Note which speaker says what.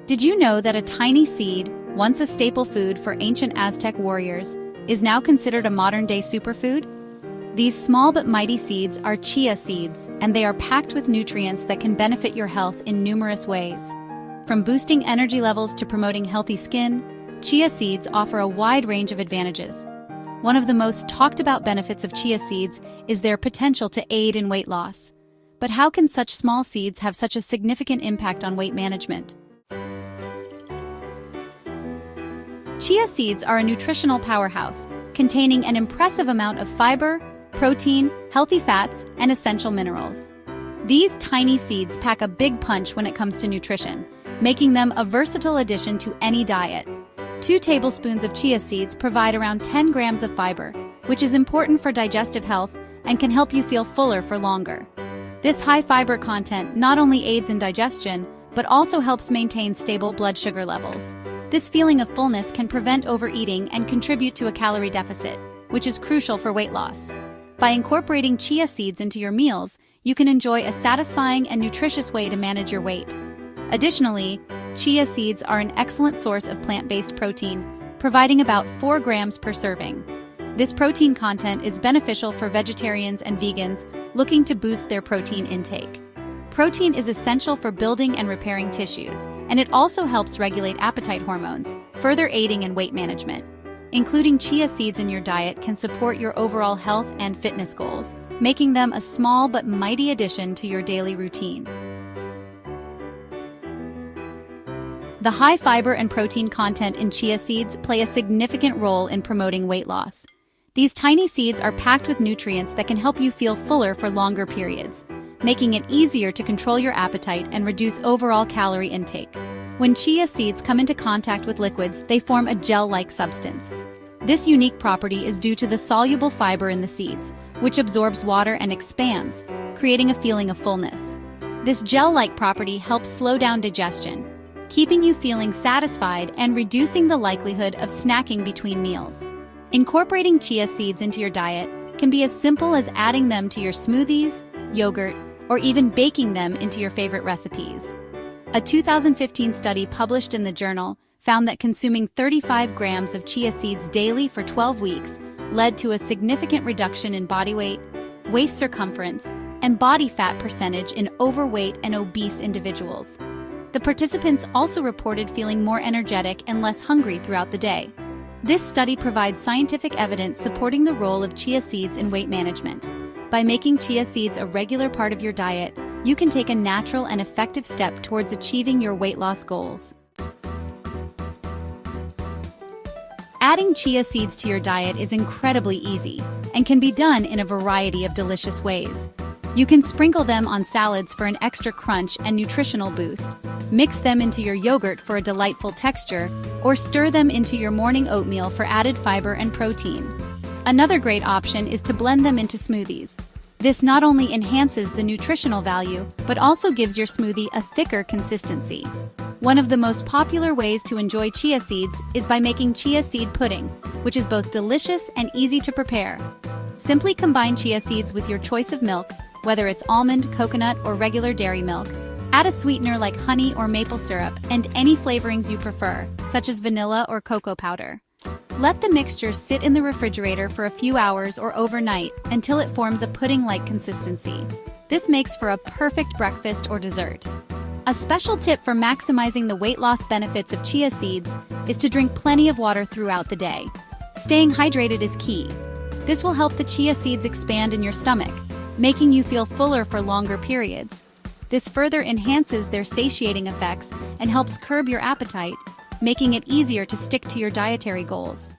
Speaker 1: Did you know that a tiny seed, once a staple food for ancient Aztec warriors, is now considered a modern-day superfood? These small but mighty seeds are chia seeds, and they are packed with nutrients that can benefit your health in numerous ways. From boosting energy levels to promoting healthy skin, chia seeds offer a wide range of advantages. One of the most talked about benefits of chia seeds is their potential to aid in weight loss. But how can such small seeds have such a significant impact on weight management? Chia seeds are a nutritional powerhouse, containing an impressive amount of fiber, protein, healthy fats, and essential minerals. These tiny seeds pack a big punch when it comes to nutrition, making them a versatile addition to any diet. 2 tablespoons of chia seeds provide around 10 grams of fiber, which is important for digestive health and can help you feel fuller for longer. This high fiber content not only aids in digestion, but also helps maintain stable blood sugar levels. This feeling of fullness can prevent overeating and contribute to a calorie deficit, which is crucial for weight loss. By incorporating chia seeds into your meals, you can enjoy a satisfying and nutritious way to manage your weight. Additionally, chia seeds are an excellent source of plant-based protein, providing about 4 grams per serving. This protein content is beneficial for vegetarians and vegans looking to boost their protein intake. Protein is essential for building and repairing tissues, and it also helps regulate appetite hormones, further aiding in weight management. Including chia seeds in your diet can support your overall health and fitness goals, making them a small but mighty addition to your daily routine. The high fiber and protein content in chia seeds play a significant role in promoting weight loss. These tiny seeds are packed with nutrients that can help you feel fuller for longer periods, making it easier to control your appetite and reduce overall calorie intake. When chia seeds come into contact with liquids, they form a gel-like substance. This unique property is due to the soluble fiber in the seeds, which absorbs water and expands, creating a feeling of fullness. This gel-like property helps slow down digestion, keeping you feeling satisfied and reducing the likelihood of snacking between meals. Incorporating chia seeds into your diet can be as simple as adding them to your smoothies, yogurt, or even baking them into your favorite recipes. A 2015 study published in the journal found that consuming 35 grams of chia seeds daily for 12 weeks led to a significant reduction in body weight, waist circumference, and body fat percentage in overweight and obese individuals. The participants also reported feeling more energetic and less hungry throughout the day. This study provides scientific evidence supporting the role of chia seeds in weight management. By making chia seeds a regular part of your diet, you can take a natural and effective step towards achieving your weight loss goals. Adding chia seeds to your diet is incredibly easy and can be done in a variety of delicious ways. You can sprinkle them on salads for an extra crunch and nutritional boost, mix them into your yogurt for a delightful texture, or stir them into your morning oatmeal for added fiber and protein. Another great option is to blend them into smoothies. This not only enhances the nutritional value, but also gives your smoothie a thicker consistency. One of the most popular ways to enjoy chia seeds is by making chia seed pudding, which is both delicious and easy to prepare. Simply combine chia seeds with your choice of milk, whether it's almond, coconut, or regular dairy milk. Add a sweetener like honey or maple syrup and any flavorings you prefer, such as vanilla or cocoa powder. Let the mixture sit in the refrigerator for a few hours or overnight until it forms a pudding-like consistency. This makes for a perfect breakfast or dessert. A special tip for maximizing the weight loss benefits of chia seeds is to drink plenty of water throughout the day. Staying hydrated is key. This will help the chia seeds expand in your stomach, making you feel fuller for longer periods. This further enhances their satiating effects and helps curb your appetite, making it easier to stick to your dietary goals.